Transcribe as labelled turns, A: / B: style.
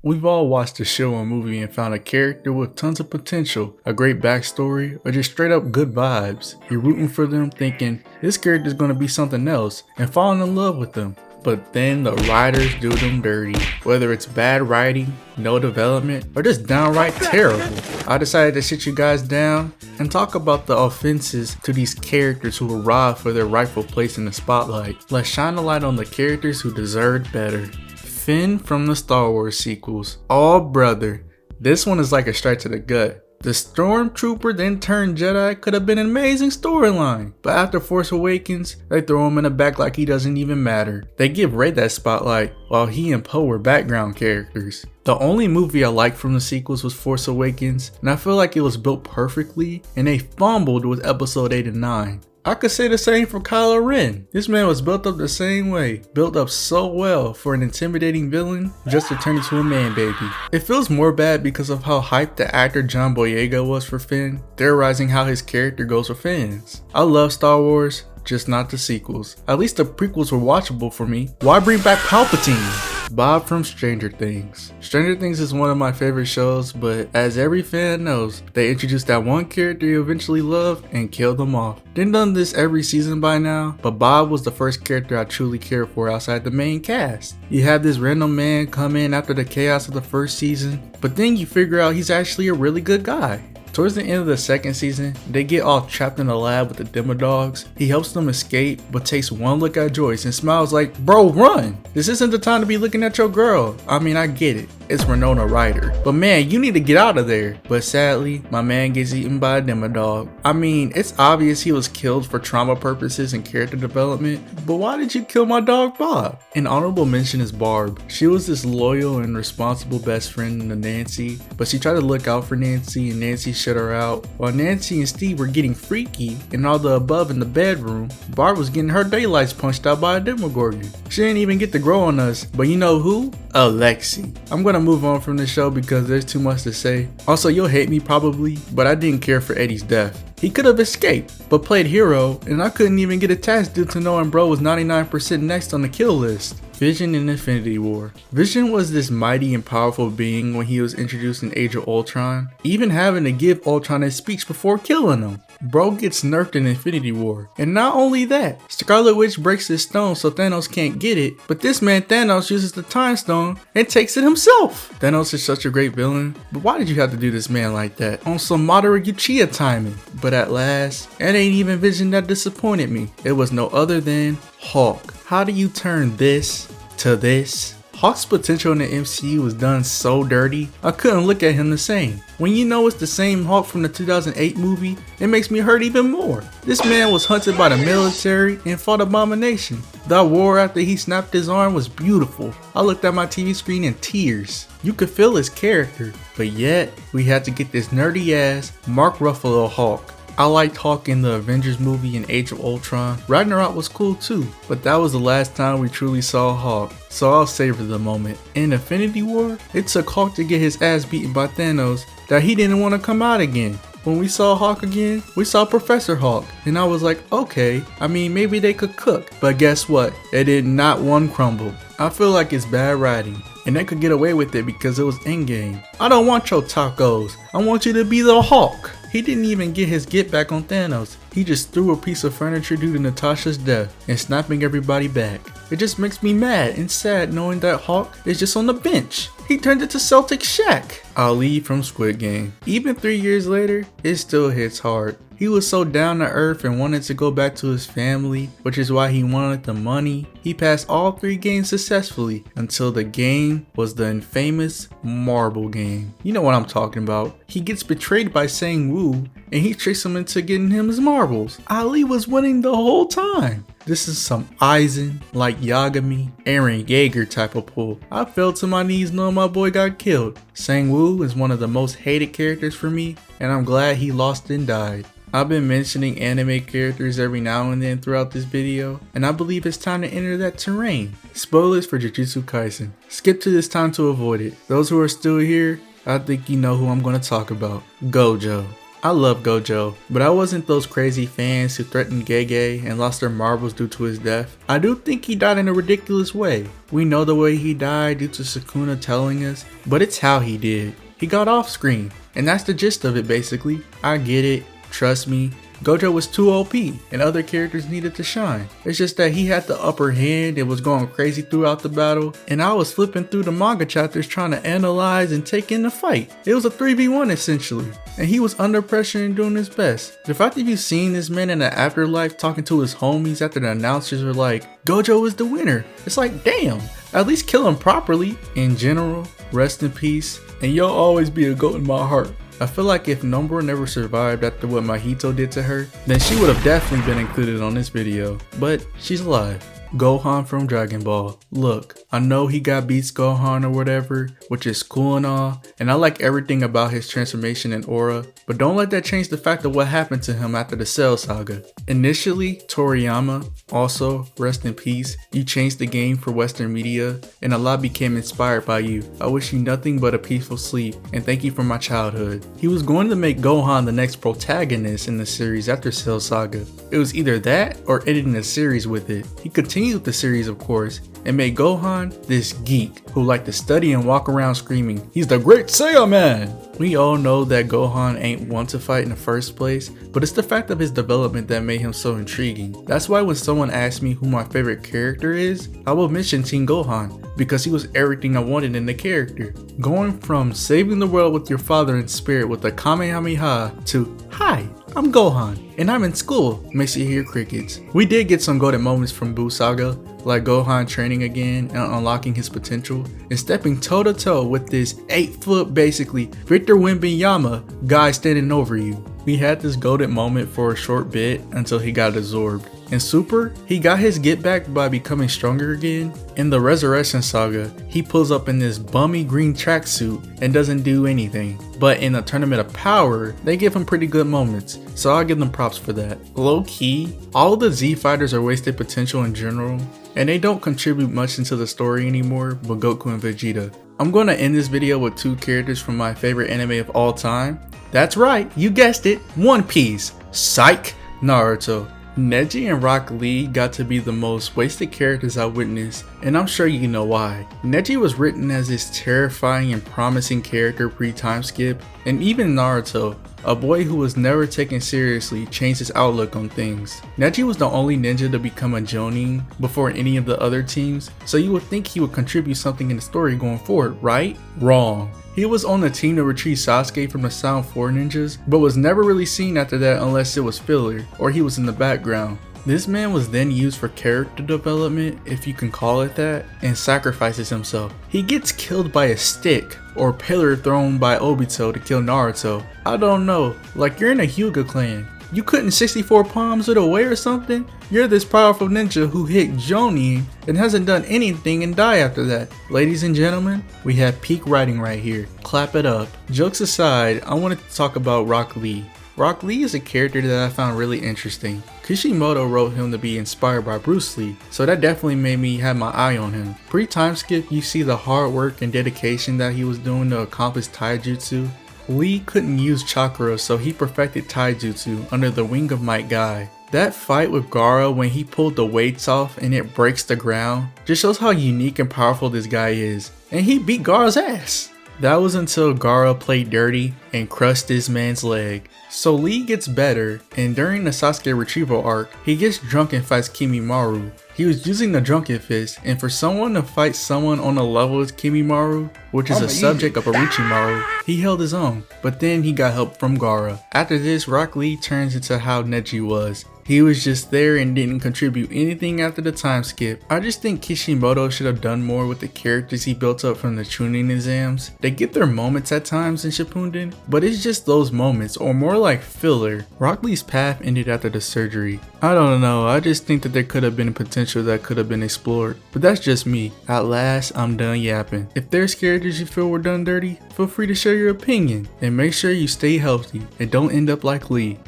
A: We've all watched a show or movie and found a character with tons of potential, a great backstory, or just straight up good vibes. You're rooting for them thinking, this character's gonna be something else, and falling in love with them. But then the writers do them dirty. Whether it's bad writing, no development, or just downright terrible. I decided to sit you guys down and talk about the offenses to these characters who were robbed for their rightful place in the spotlight. Let's shine a light on the characters who deserved better. Finn from the Star Wars sequels. Oh brother, this one is like a strike to the gut. The Stormtrooper then turned Jedi could have been an amazing storyline, but after Force Awakens, they throw him in the back like he doesn't even matter. They give Rey that spotlight, while he and Poe were background characters. The only movie I liked from the sequels was Force Awakens, and I feel like it was built perfectly, and they fumbled with episode 8 and 9. I could say the same for Kylo Ren. This man was built up the same way, built up so well for an intimidating villain just to turn into a man baby. It feels more bad because of how hyped the actor John Boyega was for Finn, theorizing how his character goes for fans. I love Star Wars, just not the sequels. At least the prequels were watchable for me. Why bring back Palpatine? Bob from Stranger Things. Stranger Things is one of my favorite shows, but as every fan knows, they introduced that one character you eventually loved and killed them off. They've done this every season by now, but Bob was the first character I truly cared for outside the main cast. You have this random man come in after the chaos of the first season, but then you figure out he's actually a really good guy. Towards the end of the second season, they get all trapped in the lab with the Demodogs. He helps them escape, but takes one look at Joyce and smiles like, bro, run! This isn't the time to be looking at your girl. I mean, I get it. It's Winona Ryder. But man, you need to get out of there. But sadly, my man gets eaten by a Demodog. I mean, it's obvious he was killed for trauma purposes and character development, but why did you kill my dog Bob? An honorable mention is Barb. She was this loyal and responsible best friend to Nancy, but she tried to look out for Nancy and Nancy shut her out. While Nancy and Steve were getting freaky and all the above in the bedroom, Barb was getting her daylights punched out by a Demogorgon. She didn't even get to grow on us, but you know who? Alexi. I'm gonna move on from the show because there's too much to say. Also, you'll hate me probably, but I didn't care for Eddie's death. He could have escaped, but played hero, and I couldn't even get attached due to knowing bro was 99% next on the kill list. Vision in Infinity War. Vision was this mighty and powerful being when he was introduced in Age of Ultron, even having to give Ultron a speech before killing him. Bro gets nerfed in Infinity War. And not only that, Scarlet Witch breaks his stone so Thanos can't get it, but this man Thanos uses the Time Stone and takes it himself. Thanos is such a great villain, but why did you have to do this man like that? On some Madara Uchiha timing. But at last, it ain't even Vision that disappointed me. It was no other than Hulk. How do you turn this to this? Hulk's potential in the MCU was done so dirty, I couldn't look at him the same. When you know it's the same Hulk from the 2008 movie, it makes me hurt even more. This man was hunted by the military and fought Abomination. That war after he snapped his arm was beautiful. I looked at my TV screen in tears. You could feel his character, but yet we had to get this nerdy ass Mark Ruffalo Hulk. I liked Hulk in the Avengers movie and Age of Ultron. Ragnarok was cool too, but that was the last time we truly saw Hulk, so I'll savor the moment. In Infinity War, it took Hulk to get his ass beaten by Thanos that he didn't want to come out again. When we saw Hulk again, we saw Professor Hulk, and I was like, okay, I mean maybe they could cook, but guess what? They did not one crumble. I feel like it's bad writing, and they could get away with it because it was Endgame. I don't want your tacos, I want you to be the Hulk. He didn't even get his get back on Thanos. He just threw a piece of furniture due to Natasha's death and snapping everybody back. It just makes me mad and sad knowing that Hulk is just on the bench. He turned into Celtic Shaq. Ali from Squid Game. Even 3 years later, it still hits hard. He was so down to earth and wanted to go back to his family, which is why he wanted the money. He passed all 3 games successfully until the game was the infamous marble game. You know what I'm talking about. He gets betrayed by Sang Woo and he tricks him into getting him his marbles. Ali was winning the whole time. This is some Aizen, like Yagami, Eren Yeager type of pull. I fell to my knees knowing my boy got killed. Sang Woo is one of the most hated characters for me, and I'm glad he lost and died. I've been mentioning anime characters every now and then throughout this video, and I believe it's time to enter that terrain. Spoilers for Jujutsu Kaisen. Skip to this time to avoid it. Those who are still here, I think you know who I'm going to talk about. Gojo. I love Gojo, but I wasn't those crazy fans who threatened Gege and lost their marbles due to his death. I do think he died in a ridiculous way. We know the way he died due to Sukuna telling us, but it's how he did. He got off screen, and that's the gist of it basically. I get it, trust me. Gojo was too OP and other characters needed to shine. It's just that he had the upper hand and was going crazy throughout the battle, and I was flipping through the manga chapters trying to analyze and take in the fight. It was a 3v1 essentially, and he was under pressure and doing his best. The fact that you've seen this man in the afterlife talking to his homies after the announcers were like, Gojo is the winner. It's like, damn, at least kill him properly. In general, rest in peace, and you'll always be a goat in my heart. I feel like if Nombra never survived after what Mahito did to her, then she would have definitely been included on this video, but she's alive. Gohan from Dragon Ball. Look, I know he got Beats Gohan or whatever, which is cool and all, and I like everything about his transformation and aura, but don't let that change the fact of what happened to him after the Cell Saga. Initially, Toriyama, also rest in peace, you changed the game for Western media, and a lot became inspired by you. I wish you nothing but a peaceful sleep, and thank you for my childhood. He was going to make Gohan the next protagonist in the series after Cell Saga. It was either that or ending the series with it. He continued with the series of course, and made Gohan this geek who liked to study and walk around screaming, he's the great Saiyaman! We all know that Gohan ain't want to fight in the first place, but it's the fact of his development that made him so intriguing. That's why when someone asks me who my favorite character is, I will mention Teen Gohan, because he was everything I wanted in the character. Going from saving the world with your father in spirit with a Kamehameha to, hi, I'm Gohan, and I'm in school, makes you hear crickets. We did get some golden moments from Buu Saga, like Gohan training again and unlocking his potential, and stepping toe to toe with this 8-foot basically Victor Wembanyama guy standing over you. We had this golden moment for a short bit until he got absorbed. In Super, he got his get back by becoming stronger again. In the Resurrection Saga, he pulls up in this bummy green tracksuit and doesn't do anything. But in the Tournament of Power, they give him pretty good moments, so I'll give them props for that. Low key, all the Z fighters are wasted potential in general, and they don't contribute much into the story anymore but Goku and Vegeta. I'm going to end this video with two characters from my favorite anime of all time. That's right, you guessed it, One Piece. Psych! Naruto. Neji and Rock Lee got to be the most wasted characters I witnessed, and I'm sure you know why. Neji was written as this terrifying and promising character pre-time skip, and even Naruto, a boy who was never taken seriously, changed his outlook on things. Neji was the only ninja to become a Jonin before any of the other teams, so you would think he would contribute something in the story going forward, right? Wrong. He was on the team to retrieve Sasuke from the Sound 4 ninjas, but was never really seen after that unless it was filler, or he was in the background. This man was then used for character development, if you can call it that, and sacrifices himself. He gets killed by a stick, or pillar thrown by Obito to kill Naruto. I don't know, like you're in a Hyuga clan. You couldn't 64 palms it away or something? You're this powerful ninja who hit Jonin and hasn't done anything and die after that. Ladies and gentlemen, we have peak writing right here. Clap it up. Jokes aside, I wanted to talk about Rock Lee. Rock Lee is a character that I found really interesting. Kishimoto wrote him to be inspired by Bruce Lee, so that definitely made me have my eye on him. Pre-time skip, you see the hard work and dedication that he was doing to accomplish taijutsu. Lee couldn't use chakra, so he perfected taijutsu under the wing of Might Guy. That fight with Gaara when he pulled the weights off and it breaks the ground just shows how unique and powerful this guy is, and he beat Gaara's ass. That was until Gaara played dirty and crushed this man's leg. So Lee gets better, and during the Sasuke retrieval arc, he gets drunk and fights Kimimaro. He was using the drunken fist, and for someone to fight someone on the level as Kimimaro, which is a subject of Orochimaru, he held his own, but then he got help from Gaara. After this, Rock Lee turns into how Neji was. He was just there and didn't contribute anything after the time skip. I just think Kishimoto should have done more with the characters he built up from the Chunin exams. They get their moments at times in Shippuden, but it's just those moments, or more like filler. Rock Lee's path ended after the surgery. I don't know, I just think that there could have been potential that could have been explored, but that's just me. At last, I'm done yapping. If there's characters you feel were done dirty, feel free to share your opinion, and make sure you stay healthy and don't end up like Lee.